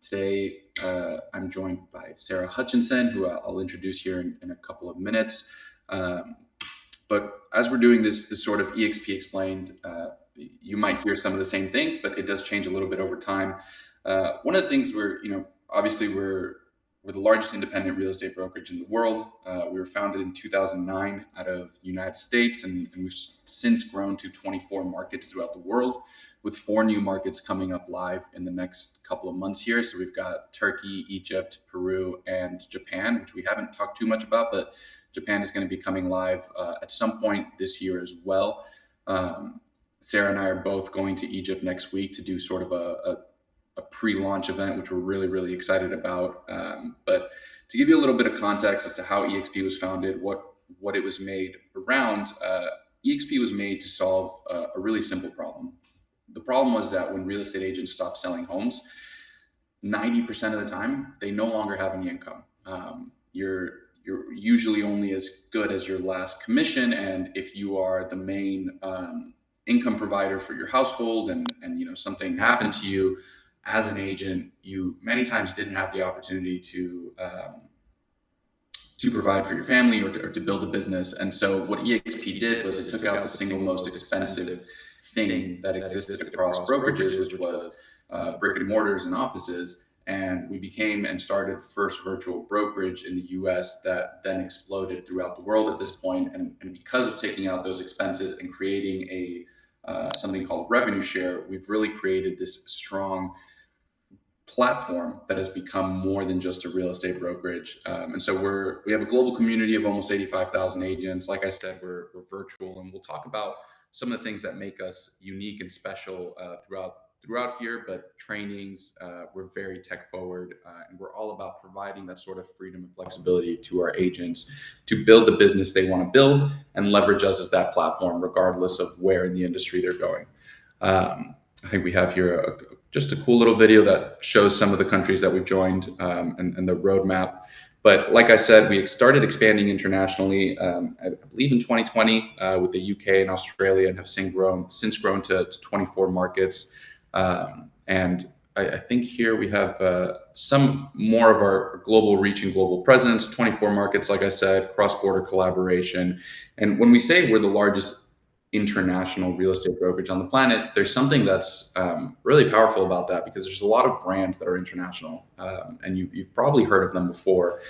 Today, I'm joined by Sarah Hutchinson, who I'll introduce here in a couple of minutes. But as we're doing this sort of eXp explained, you might hear some of the same things, but it does change a little bit over time. One of the things obviously we're the largest independent real estate brokerage in the world. We were founded in 2009 out of the United States, and we've since grown to 24 markets throughout the world, with 4 new markets coming up live in the next couple of months here. So we've got Turkey, Egypt, Peru, and Japan, which we haven't talked too much about, but Japan is going to be coming live at some point this year as well. Sarah and I are both going to Egypt next week to do sort of a pre-launch event, which we're really, really excited about. But to give you a little bit of context as to how eXp was founded, what it was made around, eXp was made to solve a really simple problem. The problem was that when real estate agents stopped selling homes, 90% of the time, they no longer have any income. You're usually only as good as your last commission, and if you are the main income provider for your household and something happened to you as an agent, you many times didn't have the opportunity to provide for your family or to build a business. And so what eXp did was it took out the single most expensive thing that existed across brokerages, which was brick and mortars and offices. And we became and started the first virtual brokerage in the US that then exploded throughout the world at this point. And because of taking out those expenses and creating something called revenue share, we've really created this strong platform that has become more than just a real estate brokerage. And so we have a global community of almost 85,000 agents. Like I said, we're virtual, and we'll talk about some of the things that make us unique and special throughout here. But trainings, we're very tech forward, and we're all about providing that sort of freedom and flexibility to our agents to build the business they want to build and leverage us as that platform, regardless of where in the industry they're going. I think we have here just a cool little video that shows some of the countries that we've joined and the roadmap. But like I said, we started expanding internationally, I believe in 2020 with the UK and Australia, and have since grown to 24 markets. And I think here we have some more of our global reach and global presence, 24 markets, like I said, cross-border collaboration. And when we say we're the largest international real estate brokerage on the planet, there's something that's really powerful about that, because there's a lot of brands that are international, and you've probably heard of them before,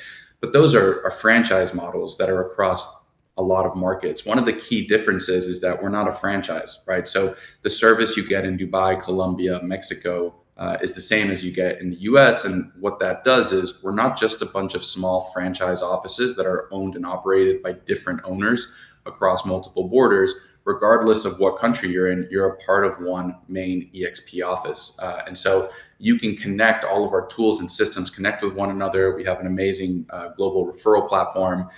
but those are franchise models that are across a lot of markets. One of the key differences is that we're not a franchise, right? So the service you get in Dubai, Colombia, Mexico is the same as you get in the US. And what that does is we're not just a bunch of small franchise offices that are owned and operated by different owners across multiple borders. Regardless of what country you're in, you're a part of one main eXp office. And so you can connect all of our tools and systems, connect with one another. We have an amazing global referral platform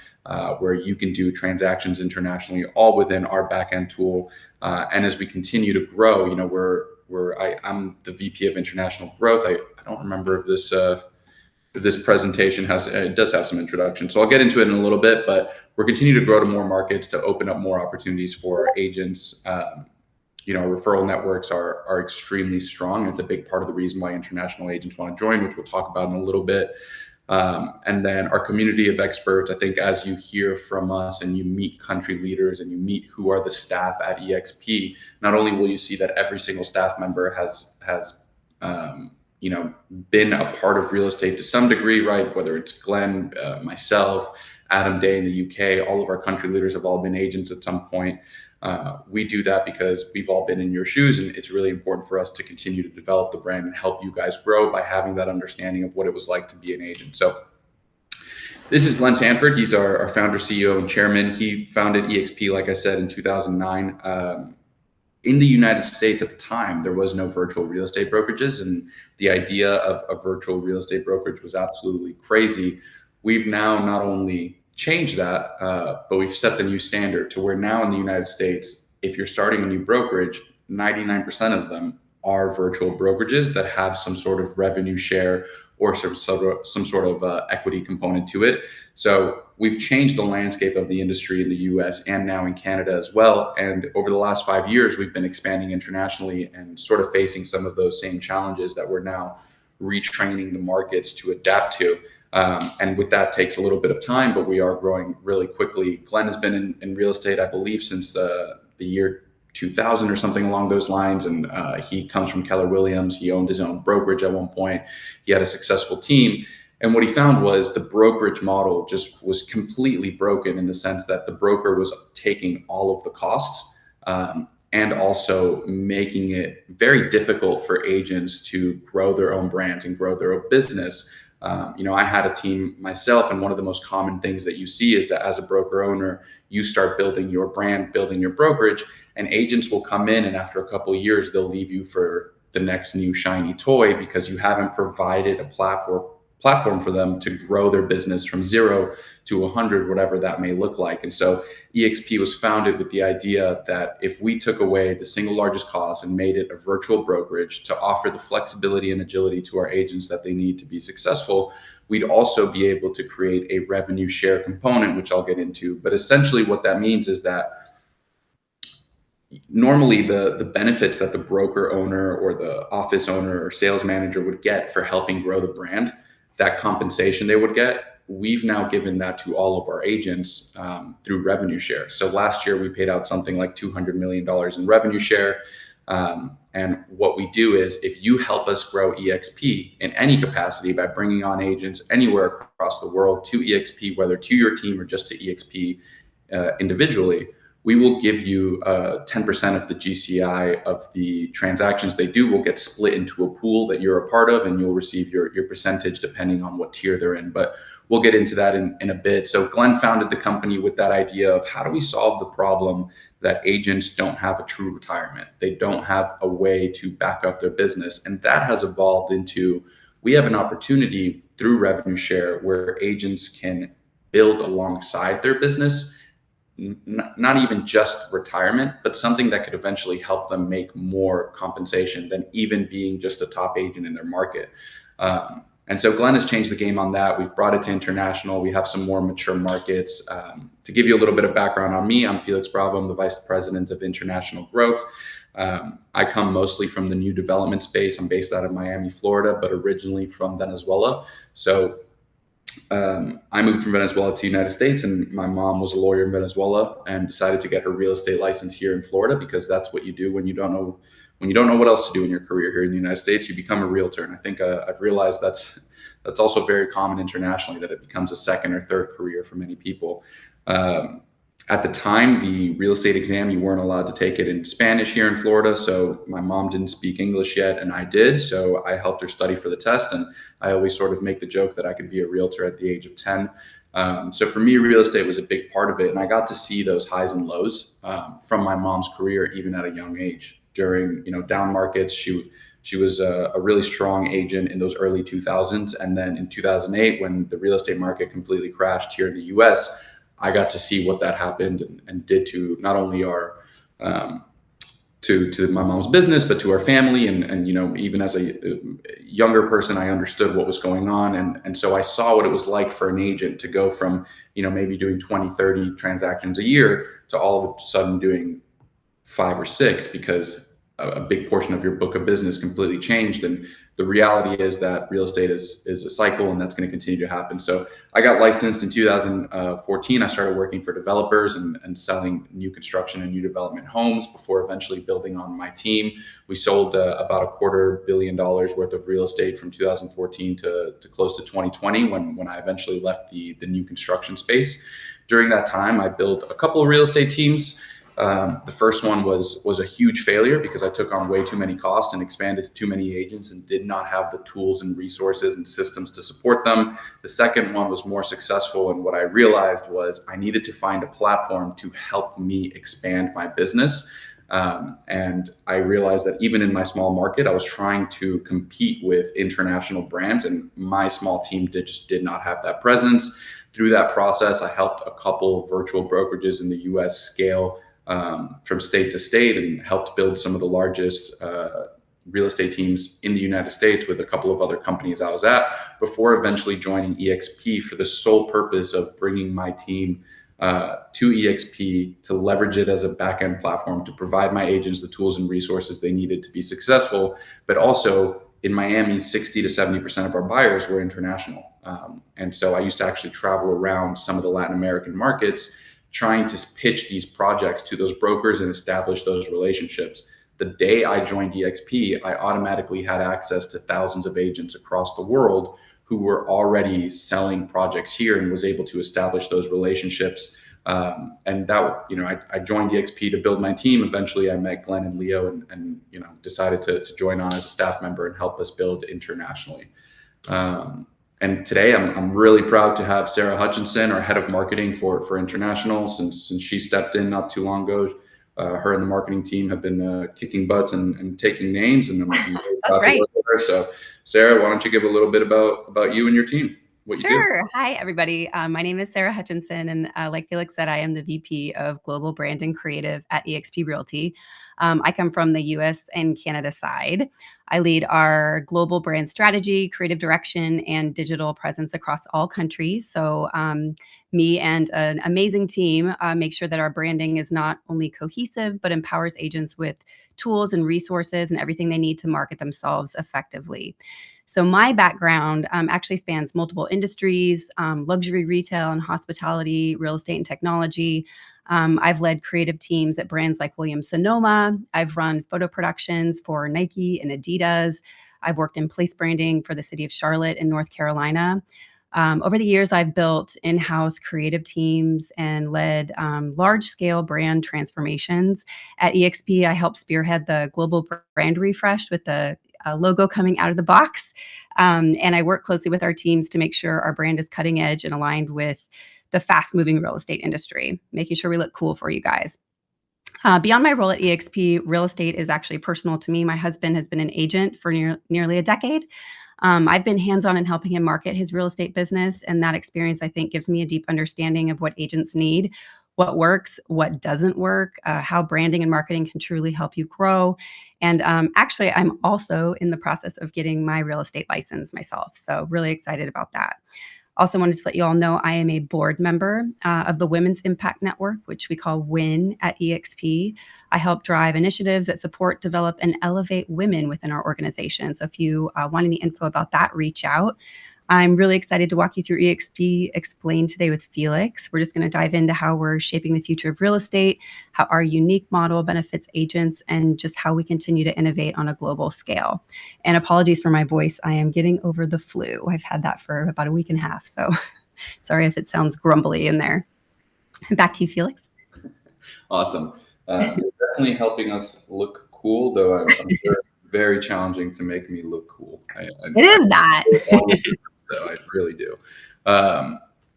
where you can do transactions internationally, all within our backend tool. And as we continue to grow, I'm the VP of International Growth. I don't remember if this presentation does have some introduction. So I'll get into it in a little bit, but we're continuing to grow to more markets to open up more opportunities for our agents. Our referral networks are extremely strong. It's a big part of the reason why international agents want to join, which we'll talk about in a little bit. And then our community of experts. I think as you hear from us and you meet country leaders and you meet who are the staff at eXp, not only will you see that every single staff member has been a part of real estate to some degree, right? Whether it's Glenn, myself, Adam Day in the UK, all of our country leaders have all been agents at some point. We do that because we've all been in your shoes, and it's really important for us to continue to develop the brand and help you guys grow by having that understanding of what it was like to be an agent. So this is Glenn Sanford. He's our founder, CEO, and chairman. He founded eXp, like I said, in 2009. In the United States at the time, there was no virtual real estate brokerages, and the idea of a virtual real estate brokerage was absolutely crazy. We've now not only changed that, but we've set the new standard to where now in the United States, if you're starting a new brokerage, 99% of them are virtual brokerages that have some sort of revenue share or some sort of equity component to it. So we've changed the landscape of the industry in the US and now in Canada as well. And over the last 5 years, we've been expanding internationally and sort of facing some of those same challenges that we're now retraining the markets to adapt to. And with that takes a little bit of time, but we are growing really quickly. Glenn has been in real estate, I believe, since the year 2000 or something along those lines. And he comes from Keller Williams. He owned his own brokerage at one point. He had a successful team. And what he found was the brokerage model just was completely broken in the sense that the broker was taking all of the costs, and also making it very difficult for agents to grow their own brands and grow their own business. I had a team myself, and one of the most common things that you see is that as a broker owner, you start building your brand, building your brokerage, and agents will come in, and after a couple of years, they'll leave you for the next new shiny toy because you haven't provided a platform for them to grow their business from 0 to 100, whatever that may look like. And so eXp was founded with the idea that if we took away the single largest cost and made it a virtual brokerage to offer the flexibility and agility to our agents that they need to be successful, we'd also be able to create a revenue share component, which I'll get into. But essentially what that means is that normally the benefits that the broker owner or the office owner or sales manager would get for helping grow the brand, that compensation they would get, we've now given that to all of our agents through revenue share. So last year we paid out something like $200 million in revenue share. And what we do is if you help us grow eXp in any capacity by bringing on agents anywhere across the world to eXp, whether to your team or just to eXp individually, we will give you 10% of the GCI of the transactions they do will get split into a pool that you're a part of, and you'll receive your percentage depending on what tier they're in. But we'll get into that in a bit. So Glenn founded the company with that idea of how do we solve the problem that agents don't have a true retirement? They don't have a way to back up their business. And that has evolved into, we have an opportunity through revenue share where agents can build alongside their business, not even just retirement, but something that could eventually help them make more compensation than even being just a top agent in their market. And so Glenn has changed the game on that. We've brought it to international. We have some more mature markets. To give you a little bit of background on me, I'm Felix Bravo. I'm the Vice President of International Growth. I come mostly from the new development space. I'm based out of Miami, Florida, but originally from Venezuela. So I moved from Venezuela to the United States, and my mom was a lawyer in Venezuela and decided to get her real estate license here in Florida, because that's what you do when you don't know what else to do in your career here in the United States. You become a realtor. And I think I've realized that's also very common internationally, that it becomes a second or third career for many people. At the time, the real estate exam, you weren't allowed to take it in Spanish here in Florida. So my mom didn't speak English yet, and I did. So I helped her study for the test. And I always sort of make the joke that I could be a realtor at the age of 10. So for me, real estate was a big part of it. And I got to see those highs and lows from my mom's career, even at a young age. During, down markets, she was a really strong agent in those early 2000s. And then in 2008, when the real estate market completely crashed here in the US, I got to see what that happened and did to not only our to my mom's business, but to our family. And even as a younger person, I understood what was going on. And so I saw what it was like for an agent to go from, maybe doing 20, 30 transactions a year to all of a sudden doing 5 or 6, because a big portion of your book of business completely changed. And the reality is that real estate is a cycle, and that's going to continue to happen. So I got licensed in 2014. I started working for developers and selling new construction and new development homes before eventually building on my team. We sold about $250 million worth of real estate from 2014 to close to 2020 when I eventually left the new construction space. During that time, I built a couple of real estate teams. The first one was a huge failure because I took on way too many costs and expanded to too many agents and did not have the tools and resources and systems to support them. The second one was more successful, and what I realized was I needed to find a platform to help me expand my business. And I realized that even in my small market, I was trying to compete with international brands, and my small team just did not have that presence. Through that process, I helped a couple of virtual brokerages in the US scale from state to state, and helped build some of the largest real estate teams in the United States with a couple of other companies I was at, before eventually joining eXp for the sole purpose of bringing my team to eXp to leverage it as a back-end platform to provide my agents the tools and resources they needed to be successful, but also in Miami, 60 to 70% of our buyers were international. And so I used to actually travel around some of the Latin American markets trying to pitch these projects to those brokers and establish those relationships. The day I joined eXp, I automatically had access to thousands of agents across the world who were already selling projects here and was able to establish those relationships. And that, I joined eXp to build my team. Eventually I met Glenn and Leo and decided to join on as a staff member and help us build internationally. And today I'm really proud to have Sarah Hutchinson, our head of marketing for international, since she stepped in not too long ago. Her and the marketing team have been kicking butts and taking names, and I'm really proud to work with her. So, Sarah, why don't you give a little bit about you and your team, what you do? Sure. Hi, everybody. My name is Sarah Hutchinson, and like Felix said, I am the VP of Global Brand and Creative at eXp Realty. I come from the US and Canada side. I lead our global brand strategy, creative direction, and digital presence across all countries. So me and an amazing team make sure that our branding is not only cohesive, but empowers agents with tools and resources and everything they need to market themselves effectively. So my background actually spans multiple industries, luxury retail and hospitality, real estate and technology. I've led creative teams at brands like Williams-Sonoma. I've run photo productions for Nike and Adidas. I've worked in place branding for the city of Charlotte in North Carolina. Over the years, I've built in-house creative teams and led large-scale brand transformations. At eXp, I helped spearhead the global brand refresh with the logo coming out of the box. And I work closely with our teams to make sure our brand is cutting edge and aligned with the fast-moving real estate industry, making sure we look cool for you guys. Beyond my role at eXp, real estate is actually personal to me. My husband has been an agent for nearly a decade. I've been hands-on in helping him market his real estate business, and that experience, I think, gives me a deep understanding of what agents need, what works, what doesn't work, how branding and marketing can truly help you grow. And actually, I'm also in the process of getting my real estate license myself, so really excited about that. Also wanted to let you all know I am a board member of the Women's Impact Network, which we call WIN at eXp. I help drive initiatives that support, develop, and elevate women within our organization. So if you want any info about that, reach out. I'm really excited to walk you through eXp Explained today with Felix. We're just going to dive into how we're shaping the future of real estate, how our unique model benefits agents, and just how we continue to innovate on a global scale. And apologies for my voice. I am getting over the flu. I've had that for about a week and a half. So sorry if it sounds grumbly in there. Back to you, Felix. Awesome. You're definitely helping us look cool, though I'm sure very challenging to make me look cool. It is that. So I really do.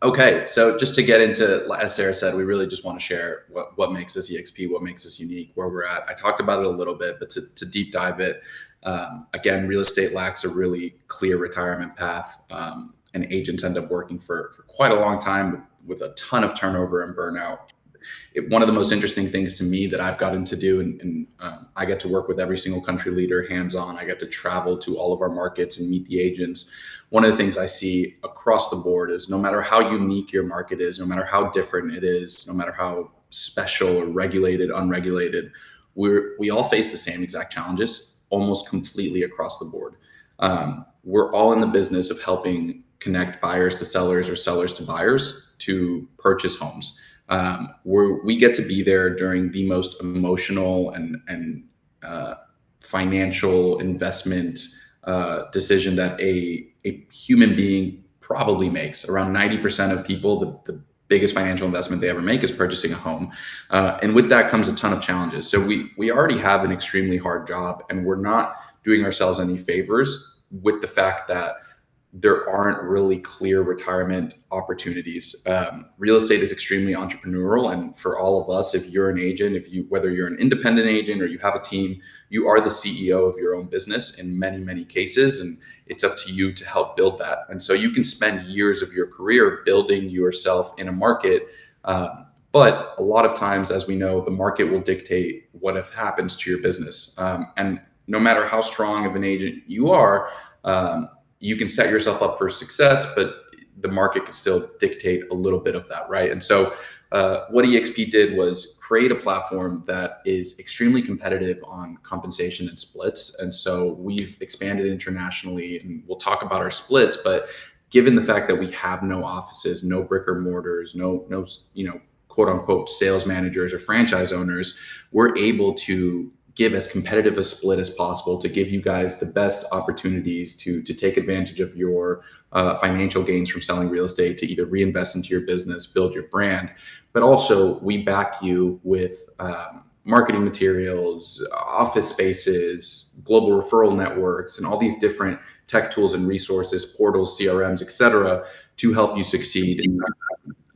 Okay, so just to get into, as Sarah said, we really just want to share what makes us eXp, what makes us unique, where we're at. I talked about it a little bit, but to deep dive it, again, real estate lacks a really clear retirement path, and agents end up working for quite a long time with a ton of turnover and burnout. One of the most interesting things to me that I've gotten to do, and I get to work with every single country leader hands-on. I get to travel to all of our markets and meet the agents. One of the things I see across the board is no matter how unique your market is, no matter how different it is, no matter how special or regulated, unregulated, we all face the same exact challenges almost completely across the board. We're all in the business of helping connect buyers to sellers or sellers to buyers to purchase homes. We get to be there during the most emotional and financial investment decision that a human being probably makes. Around 90% of people, the biggest financial investment they ever make is purchasing a home. And with that comes a ton of challenges. So we already have an extremely hard job, and we're not doing ourselves any favors with the fact that there aren't really clear retirement opportunities. Real estate is extremely entrepreneurial, and for all of us, if you're an agent, whether you're an independent agent or you have a team, you are the CEO of your own business in many, many cases, and it's up to you to help build that. And so you can spend years of your career building yourself in a market, but a lot of times, as we know, the market will dictate what happens to your business. And no matter how strong of an agent you are, you can set yourself up for success, but the market can still dictate a little bit of that, right? And so what eXp did was create a platform that is extremely competitive on compensation and splits. And so we've expanded internationally, and we'll talk about our splits, but given the fact that we have no offices, no brick or mortars, no, quote unquote sales managers or franchise owners, we're able to give as competitive a split as possible to give you guys the best opportunities to take advantage of your financial gains from selling real estate, to either reinvest into your business, build your brand, but also we back you with marketing materials, office spaces, global referral networks, and all these different tech tools and resources, portals, CRMs, etc., to help you succeed.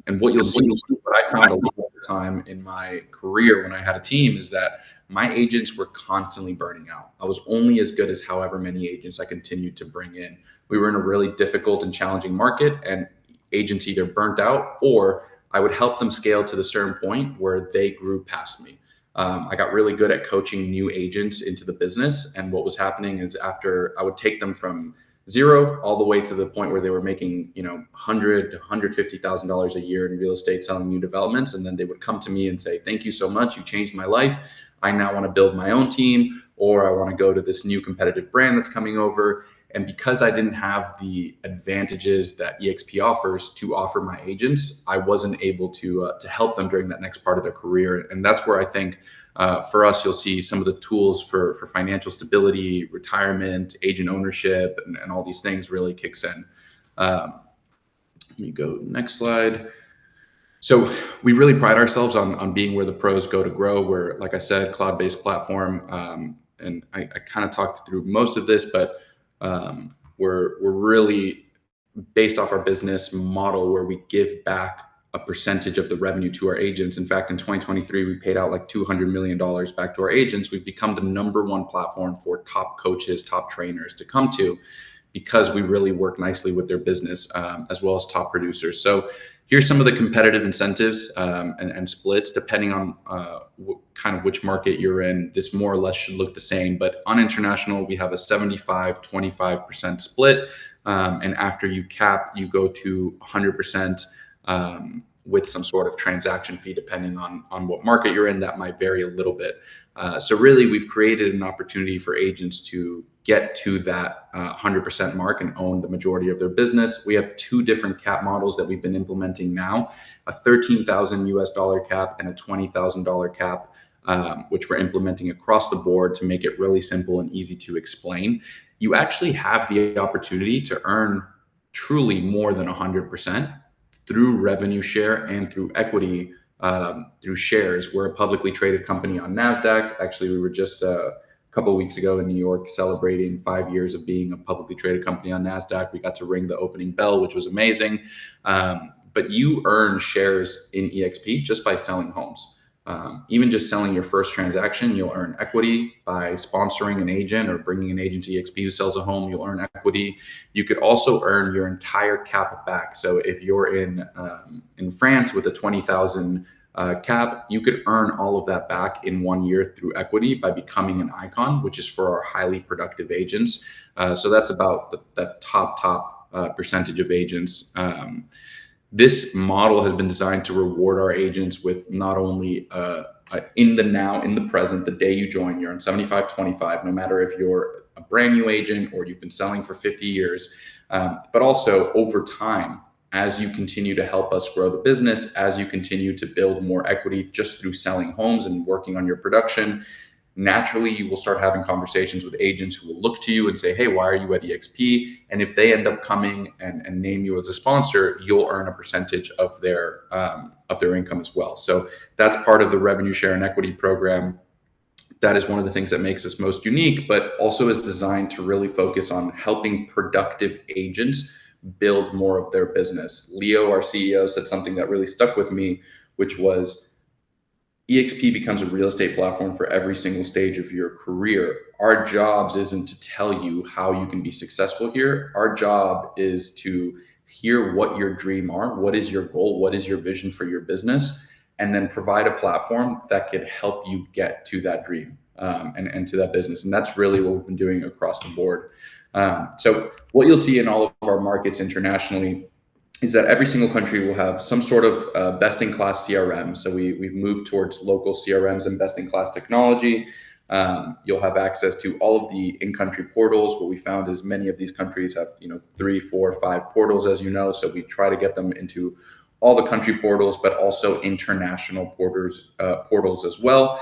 And what you'll see, what I found a lot of the time in my career when I had a team, is that my agents were constantly burning out. I was only as good as however many agents I continued to bring in. We were in a really difficult and challenging market, and agents either burnt out, or I would help them scale to the certain point where they grew past me. I got really good at coaching new agents into the business. And what was happening is, after I would take them from zero all the way to the point where they were making, $100,000 to $150,000 a year in real estate selling new developments. And then they would come to me and say, "Thank you so much. You changed my life. I now want to build my own team, or I want to go to this new competitive brand that's coming over." And because I didn't have the advantages that eXp offers to offer my agents, I wasn't able to help them during that next part of their career. And that's where I think for us, you'll see some of the tools for financial stability, retirement, agent ownership, and all these things really kicks in. Let me go next slide. So we really pride ourselves on being where the pros go to grow. We're, like I said, cloud-based platform. And I kind of talked through most of this, but we're really based off our business model, where we give back a percentage of the revenue to our agents. In fact, in 2023, we paid out like $200 million back to our agents. We've become the #1 platform for top coaches, top trainers to come to, because we really work nicely with their business, as well as top producers. So here's some of the competitive incentives and splits, depending on kind of which market you're in. This more or less should look the same, but on international, we have a 75-25% split. And after you cap, you go to 100% with some sort of transaction fee, depending on what market you're in. That might vary a little bit. So really, we've created an opportunity for agents to get to that 100% mark and own the majority of their business. We have 2 different cap models that we've been implementing now: a $13,000 cap and a $20,000 cap, which we're implementing across the board to make it really simple and easy to explain. You actually have the opportunity to earn truly more than 100% through revenue share and through equity, through shares. We're a publicly traded company on NASDAQ. Actually, we were just a couple of weeks ago in New York celebrating 5 years of being a publicly traded company on NASDAQ. We got to ring the opening bell, which was amazing. But you earn shares in eXp just by selling homes. Even just selling your first transaction, you'll earn equity. By sponsoring an agent or bringing an agent to eXp who sells a home, you'll earn equity. You could also earn your entire cap back. So if you're in France with a 20,000 cap, you could earn all of that back in 1 year through equity by becoming an icon, which is for our highly productive agents. So that's about that top percentage of agents. This model has been designed to reward our agents with not only in the now, in the present, the day you join, you're on 75-25, no matter if you're a brand new agent or you've been selling for 50 years, but also over time, as you continue to help us grow the business, as you continue to build more equity just through selling homes and working on your production, naturally you will start having conversations with agents who will look to you and say, "Hey, why are you at eXp?" And if they end up coming and name you as a sponsor, you'll earn a percentage of their income as well. So that's part of the revenue share and equity program. That is one of the things that makes us most unique, but also is designed to really focus on helping productive agents build more of their business. Leo, our CEO, said something that really stuck with me, which was, eXp becomes a real estate platform for every single stage of your career. Our jobs isn't to tell you how you can be successful here. Our job is to hear what your dreams are, what is your goal, what is your vision for your business, and then provide a platform that could help you get to that dream and to that business. And that's really what we've been doing across the board. So what you'll see in all of our markets internationally is that every single country will have some sort of best-in-class CRM. So we've moved towards local CRMs and best-in-class technology. You'll have access to all of the in-country portals. What we found is many of these countries have 3, 4, 5 portals, as you know. So we try to get them into all the country portals, but also international portals as well.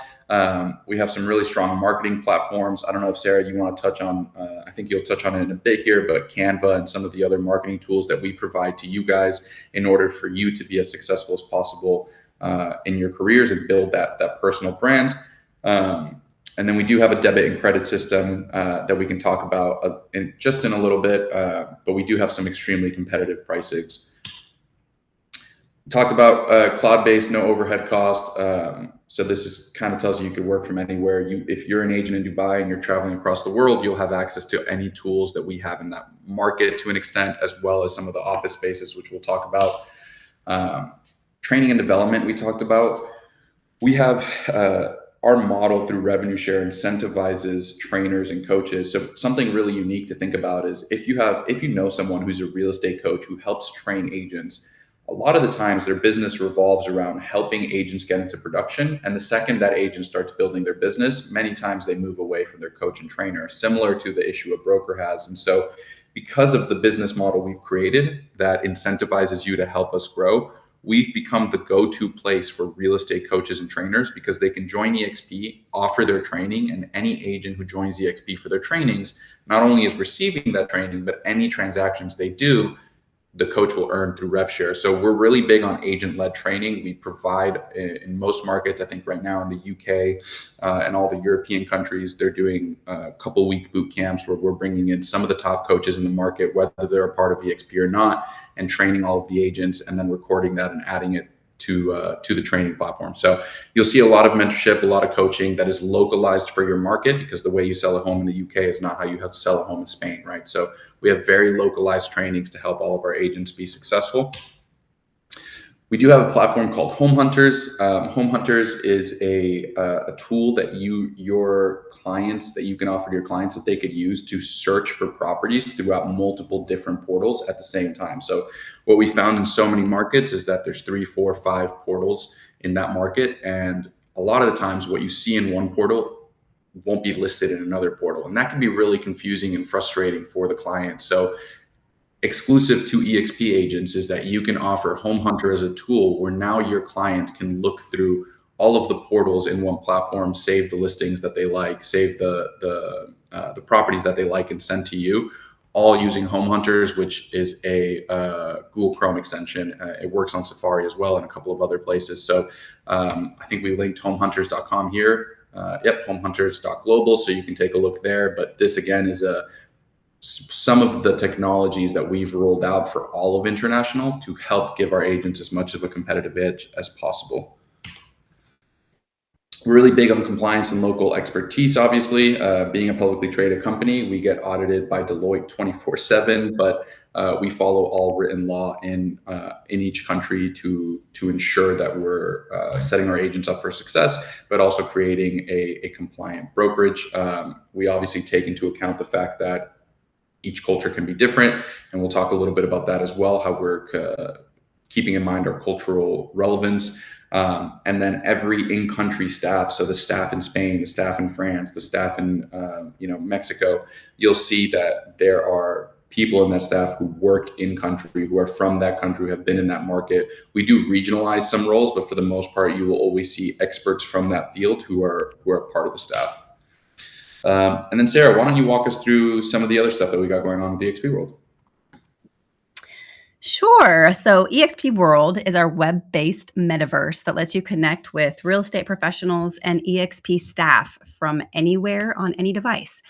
We have some really strong marketing platforms. I don't know if Sarah, you want to touch on, I think you'll touch on it in a bit here, but Canva and some of the other marketing tools that we provide to you guys in order for you to be as successful as possible in your careers and build that personal brand. And then we do have a debit and credit system that we can talk about in a little bit, but we do have some extremely competitive prices. Talked about cloud-based, no overhead cost. So this is kind of tells you could work from anywhere. If you're an agent in Dubai and you're traveling across the world, you'll have access to any tools that we have in that market to an extent, as well as some of the office spaces, which we'll talk about. Training and development we talked about. We have our model through revenue share incentivizes trainers and coaches. So something really unique to think about is if you know someone who's a real estate coach who helps train agents, a lot of the times their business revolves around helping agents get into production. And the second that agent starts building their business, many times they move away from their coach and trainer, similar to the issue a broker has. And so because of the business model we've created that incentivizes you to help us grow, we've become the go-to place for real estate coaches and trainers because they can join eXp, offer their training, and any agent who joins eXp for their trainings not only is receiving that training, but any transactions they do, the coach will earn through rev share. So we're really big on agent-led training. We provide in most markets, I think right now in the UK and all the European countries, they're doing a couple week boot camps where we're bringing in some of the top coaches in the market, whether they're a part of eXp or not, and training all of the agents and then recording that and adding it to the training platform. So you'll see a lot of mentorship, a lot of coaching that is localized for your market, because the way you sell a home in the UK is not how you have to sell a home in Spain, right? So we have very localized trainings to help all of our agents be successful. We do have a platform called Home Hunters. Home Hunters is a tool that your clients, that you can offer to your clients that they could use to search for properties throughout multiple different portals at the same time. So what we found in so many markets is that there's 3, 4, 5 portals in that market. And a lot of the times what you see in one portal won't be listed in another portal. And that can be really confusing and frustrating for the client. So exclusive to eXp agents is that you can offer Home Hunter as a tool where now your client can look through all of the portals in one platform, save the listings that they like, save the properties that they like and send to you, all using Home Hunters, which is a Google Chrome extension. It works on Safari as well and a couple of other places. So I think we linked homehunters.com here. Homehunters.global, so you can take a look there. But this again is some of the technologies that we've rolled out for all of international to help give our agents as much of a competitive edge as possible. We're really big on compliance and local expertise, obviously. Being a publicly traded company, we get audited by Deloitte 24/7, but we follow all written law in each country to ensure that we're setting our agents up for success, but also creating a compliant brokerage. We obviously take into account the fact that each culture can be different, and we'll talk a little bit about that as well, how we're keeping in mind our cultural relevance. And then every in-country staff, so the staff in Spain, the staff in France, the staff in Mexico, you'll see that there are people in that staff who work in country, who are from that country, who have been in that market. We do regionalize some roles, but for the most part, you will always see experts from that field who are part of the staff. And then Sarah, why don't you walk us through some of the other stuff that we got going on with the eXp World? Sure. So eXp World is our web-based metaverse that lets you connect with real estate professionals and eXp staff from anywhere on any device.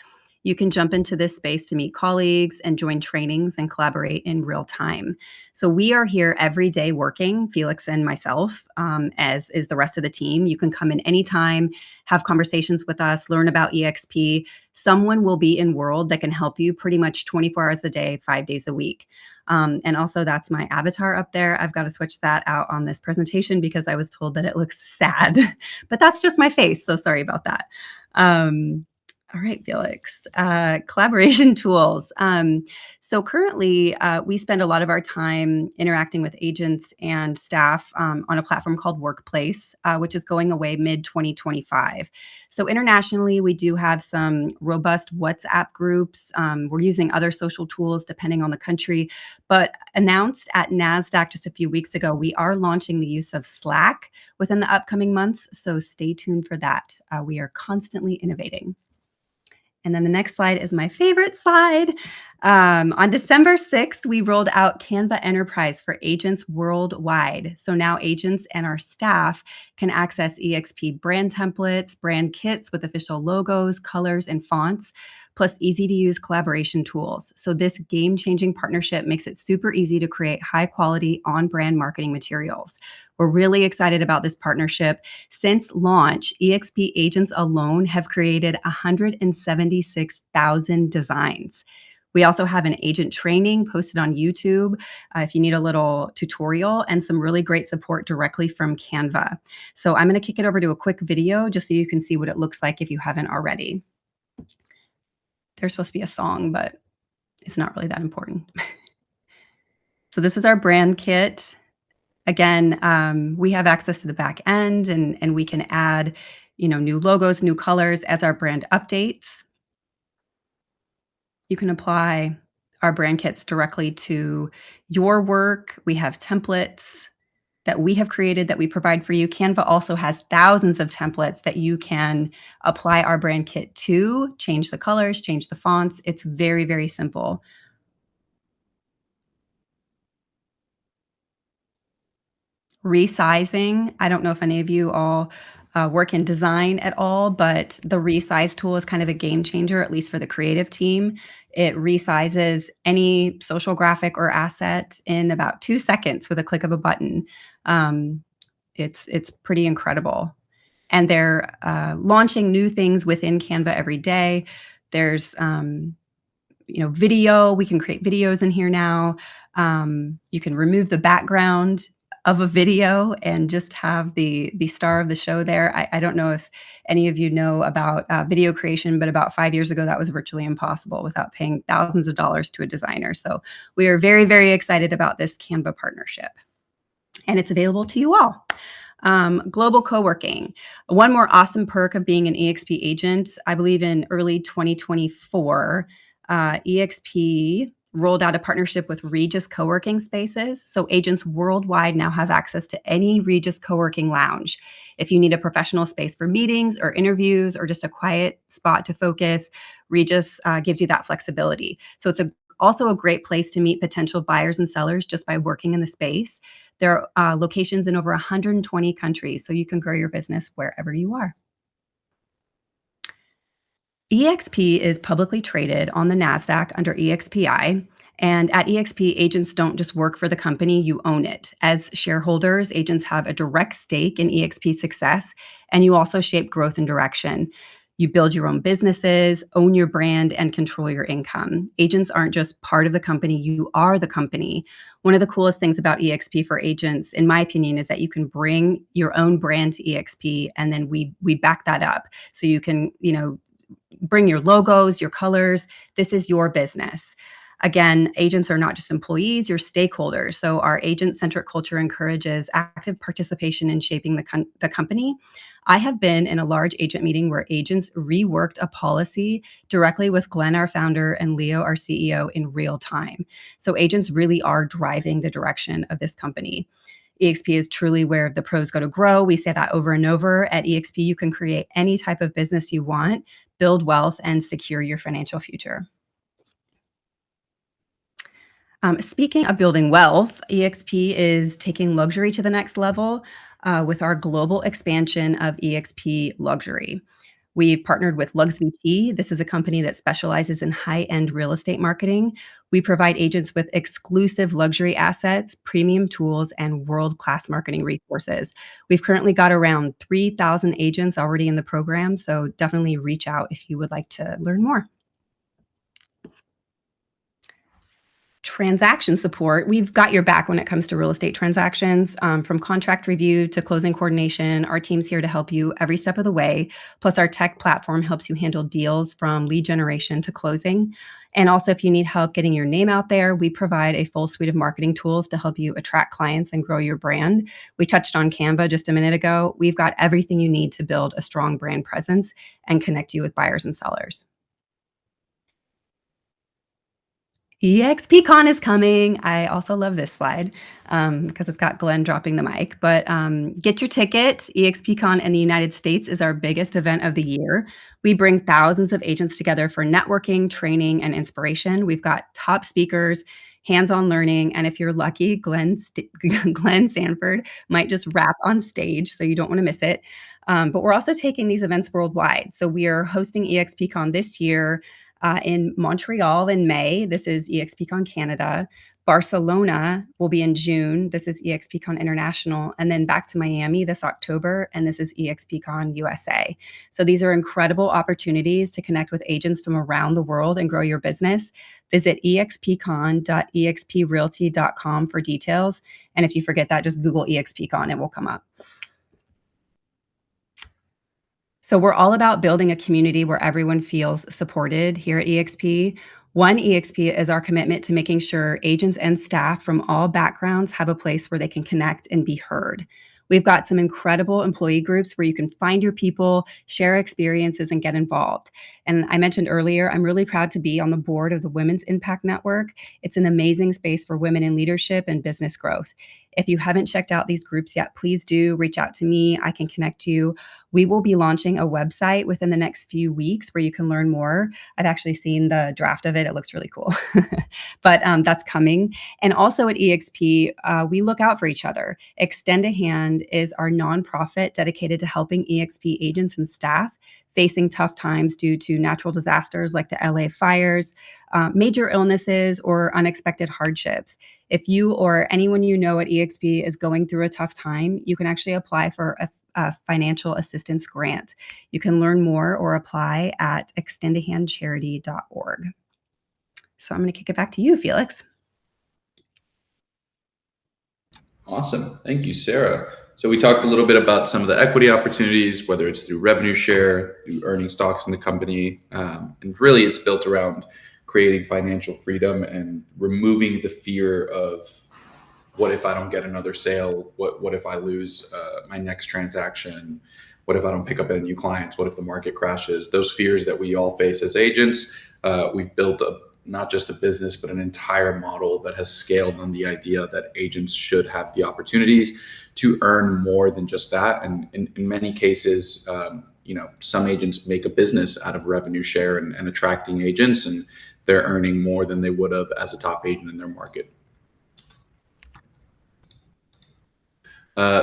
You can jump into this space to meet colleagues and join trainings and collaborate in real time. So we are here every day working, Felix and myself, as is the rest of the team. You can come in anytime, have conversations with us, learn about eXp. Someone will be in World that can help you pretty much 24 hours a day, 5 days a week. And also that's my avatar up there. I've got to switch that out on this presentation because I was told that it looks sad, but that's just my face. So sorry about that. All right, Felix. Collaboration tools. So currently, we spend a lot of our time interacting with agents and staff on a platform called Workplace, which is going away mid 2025. So internationally, we do have some robust WhatsApp groups. We're using other social tools depending on the country, but announced at NASDAQ just a few weeks ago, we are launching the use of Slack within the upcoming months. So stay tuned for that. We are constantly innovating. And then the next slide is my favorite slide. On December 6th, we rolled out Canva Enterprise for agents worldwide. So now agents and our staff can access eXp brand templates, brand kits with official logos, colors, and fonts, plus easy to use collaboration tools. So this game-changing partnership makes it super easy to create high-quality on-brand marketing materials. We're really excited about this partnership. Since launch, eXp agents alone have created 176,000 designs. We also have an agent training posted on YouTube if you need a little tutorial, and some really great support directly from Canva. So I'm going to kick it over to a quick video just so you can see what it looks like if you haven't already. There's supposed to be a song, but it's not really that important. So this is our brand kit. Again, we have access to the back end, and we can add, new logos, new colors as our brand updates. You can apply our brand kits directly to your work. We have templates that we have created that we provide for you. Canva also has thousands of templates that you can apply our brand kit to, change the colors, change the fonts. It's very, very simple. Resizing. I don't know if any of you all work in design at all, but the resize tool is kind of a game changer, at least for the creative team. It resizes any social graphic or asset in about 2 seconds with a click of a button. It's pretty incredible. And they're launching new things within Canva every day. There's video. We can create videos in here now. You can remove the background of a video and just have the star of the show there. I don't know if any of you know about video creation, but about 5 years ago, that was virtually impossible without paying thousands of dollars to a designer. So we are very, very excited about this Canva partnership. And it's available to you all. Global co-working. One more awesome perk of being an eXp agent, I believe in early 2024, eXp rolled out a partnership with Regus co-working spaces. So agents worldwide now have access to any Regus co-working lounge. If you need a professional space for meetings or interviews or just a quiet spot to focus, Regus gives you that flexibility. So it's also a great place to meet potential buyers and sellers just by working in the space. There are locations in over 120 countries, so you can grow your business wherever you are. eXp is publicly traded on the NASDAQ under eXPI. And at eXp, agents don't just work for the company, you own it. As shareholders, agents have a direct stake in eXp's success, and you also shape growth and direction. You build your own businesses, own your brand, and control your income. Agents aren't just part of the company, you are the company. One of the coolest things about eXp for agents, in my opinion, is that you can bring your own brand to eXp, and then we back that up. So you can, bring your logos, your colors. This is your business. Again, agents are not just employees, you're stakeholders. So our agent-centric culture encourages active participation in shaping the company. I have been in a large agent meeting where agents reworked a policy directly with Glenn, our founder, and Leo, our CEO, in real time. So agents really are driving the direction of this company. eXp is truly where the pros go to grow. We say that over and over. At eXp, you can create any type of business you want, build wealth, and secure your financial future. Speaking of building wealth, eXp is taking luxury to the next level with our global expansion of eXp Luxury. We've partnered with LuxVT. This is a company that specializes in high-end real estate marketing. We provide agents with exclusive luxury assets, premium tools, and world-class marketing resources. We've currently got around 3,000 agents already in the program, so definitely reach out if you would like to learn more. transaction support, we've got your back when it comes to real estate transactions, from contract review to closing coordination. Our team's here to help you every step of the way. Plus, our tech platform helps you handle deals from lead generation to closing. And also, if you need help getting your name out there, we provide a full suite of marketing tools to help you attract clients and grow your brand. We touched on Canva just a minute ago. We've got everything you need to build a strong brand presence and connect you with buyers and sellers. eXpCon is coming. I also love this slide because it's got Glenn dropping the mic. But get your ticket. eXpCon in the United States is our biggest event of the year. We bring thousands of agents together for networking, training, and inspiration. We've got top speakers, hands-on learning, and if you're lucky, Glenn Sanford might just rap on stage, so you don't want to miss it. But we're also taking these events worldwide. So we are hosting eXpCon this year in Montreal in May. This is eXpCon Canada. Barcelona will be in June. This is eXpCon International. And then back to Miami this October. And this is eXpCon USA. So these are incredible opportunities to connect with agents from around the world and grow your business. Visit expcon.exprealty.com for details. And if you forget that, just Google eXpCon, it will come up. So we're all about building a community where everyone feels supported here at eXp. One eXp is our commitment to making sure agents and staff from all backgrounds have a place where they can connect and be heard. We've got some incredible employee groups where you can find your people, share experiences, and get involved. And I mentioned earlier, I'm really proud to be on the board of the Women's Impact Network. It's an amazing space for women in leadership and business growth. If you haven't checked out these groups yet, please do reach out to me. I can connect you. We will be launching a website within the next few weeks where you can learn more. I've actually seen the draft of it. It looks really cool, but that's coming. And also at eXp, we look out for each other. Extend a Hand is our nonprofit dedicated to helping eXp agents and staff facing tough times due to natural disasters like the LA fires, major illnesses, or unexpected hardships. If you or anyone you know at eXp is going through a tough time, you can actually apply for a financial assistance grant. You can learn more or apply at extendahandcharity.org. So I'm going to kick it back to you, Felix. Awesome. Thank you, Sarah. So we talked a little bit about some of the equity opportunities, whether it's through revenue share, through earning stocks in the company. And really it's built around creating financial freedom and removing the fear of what if I don't get another sale? What if I lose my next transaction? What if I don't pick up any new clients? What if the market crashes? Those fears that we all face as agents. We've built not just a business, but an entire model that has scaled on the idea that agents should have the opportunities to earn more than just that. And in many cases, some agents make a business out of revenue share and attracting agents, and they're earning more than they would have as a top agent in their market.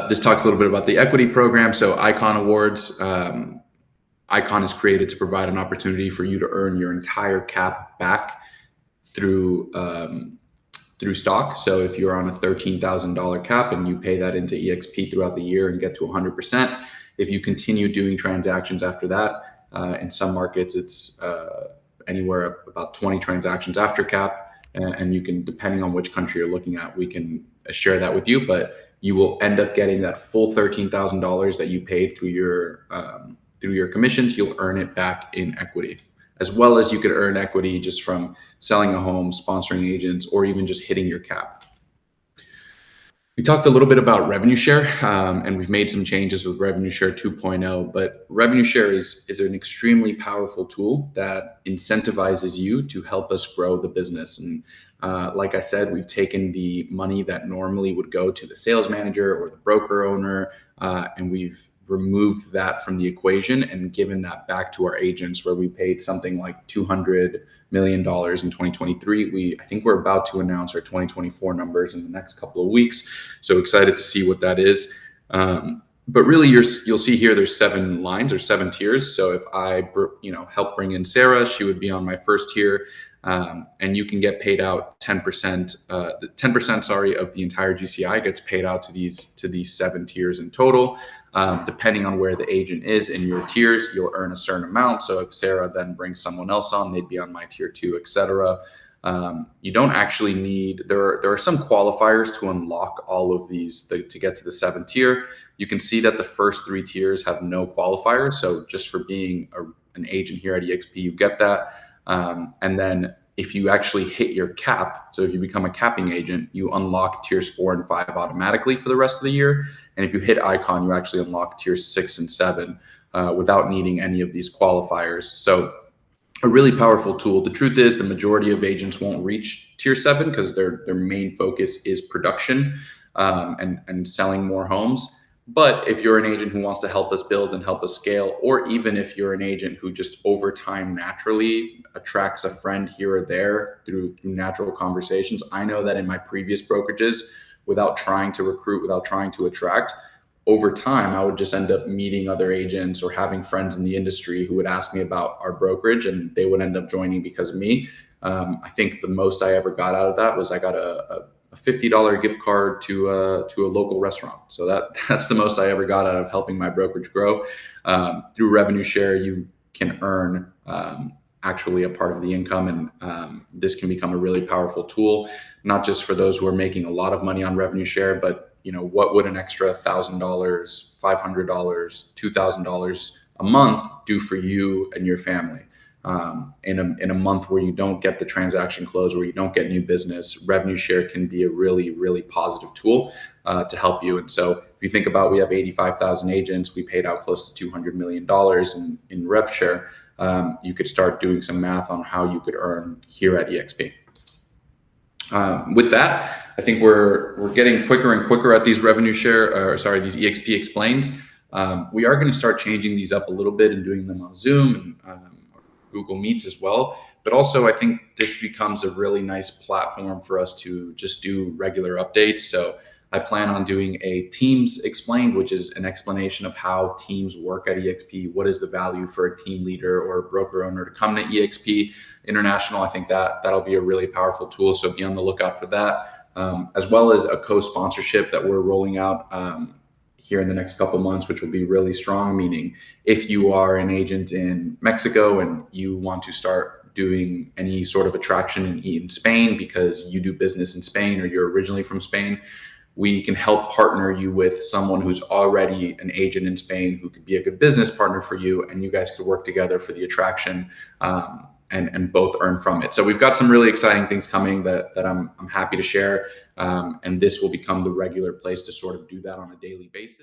This talks a little bit about the equity program. So Icon Awards, Icon is created to provide an opportunity for you to earn your entire cap back through stock. So if you're on a $13,000 cap and you pay that into eXp throughout the year and get to 100%, if you continue doing transactions after that, in some markets it's anywhere about 20 transactions after cap, and you can, depending on which country you're looking at, we can share that with you, but you will end up getting that full $13,000 that you paid through your commissions. You'll earn it back in equity, as well as you could earn equity just from selling a home, sponsoring agents, or even just hitting your cap. We talked a little bit about revenue share, and we've made some changes with revenue share 2.0, but revenue share is an extremely powerful tool that incentivizes you to help us grow the business. And like I said, we've taken the money that normally would go to the sales manager or the broker owner, and we've removed that from the equation and given that back to our agents, where we paid something like $200 million in 2023. I think we're about to announce our 2024 numbers in the next couple of weeks. So excited to see what that is. But really, you'll see here, there's 7 lines or 7 tiers. So if I help bring in Sarah, she would be on my first tier. And you can get paid out 10%, 10%, of the entire GCI gets paid out to these 7 tiers in total. Depending on where the agent is in your tiers, you'll earn a certain amount. So if Sarah then brings someone else on, they'd be on my tier 2, etc. You don't actually need, there are some qualifiers to unlock all of these to get to the 7th tier. You can see that the first 3 tiers have no qualifiers. So just for being an agent here at eXp, you get that. And then if you actually hit your cap, so if you become a capping agent, you unlock tiers 4 and 5 automatically for the rest of the year. And if you hit icon, you actually unlock tiers 6 and 7 without needing any of these qualifiers. So a really powerful tool. The truth is the majority of agents won't reach tier 7 because their main focus is production and selling more homes. But if you're an agent who wants to help us build and help us scale, or even if you're an agent who just over time naturally attracts a friend here or there through natural conversations, I know that in my previous brokerages, without trying to recruit, without trying to attract, over time, I would just end up meeting other agents or having friends in the industry who would ask me about our brokerage, and they would end up joining because of me. I think the most I ever got out of that was I got a $50 gift card to a local restaurant. So that's the most I ever got out of helping my brokerage grow. Through revenue share, you can earn actually a part of the income, and this can become a really powerful tool, not just for those who are making a lot of money on revenue share, but what would an extra $1,000, $500, $2,000 a month do for you and your family? In a month where you don't get the transaction close, where you don't get new business, revenue share can be a really, really positive tool to help you. And so if you think about, we have 85,000 agents, we paid out close to $200 million in rev share. You could start doing some math on how you could earn here at eXp. With that, I think we're getting quicker and quicker at these revenue share, these eXp explains. We are going to start changing these up a little bit and doing them on Zoom and Google Meets as well. But also, I think this becomes a really nice platform for us to just do regular updates. So I plan on doing a Teams Explained, which is an explanation of how teams work at eXp. What is the value for a team leader or a broker owner to come to eXp International? I think that'll be a really powerful tool. So be on the lookout for that, as well as a co-sponsorship that we're rolling out here in the next couple of months, which will be really strong. Meaning, if you are an agent in Mexico and you want to start doing any sort of attraction in Spain because you do business in Spain or you're originally from Spain, we can help partner you with someone who's already an agent in Spain who could be a good business partner for you, and you guys could work together for the attraction and both earn from it. So we've got some really exciting things coming that I'm happy to share, and this will become the regular place to sort of do that on a daily basis.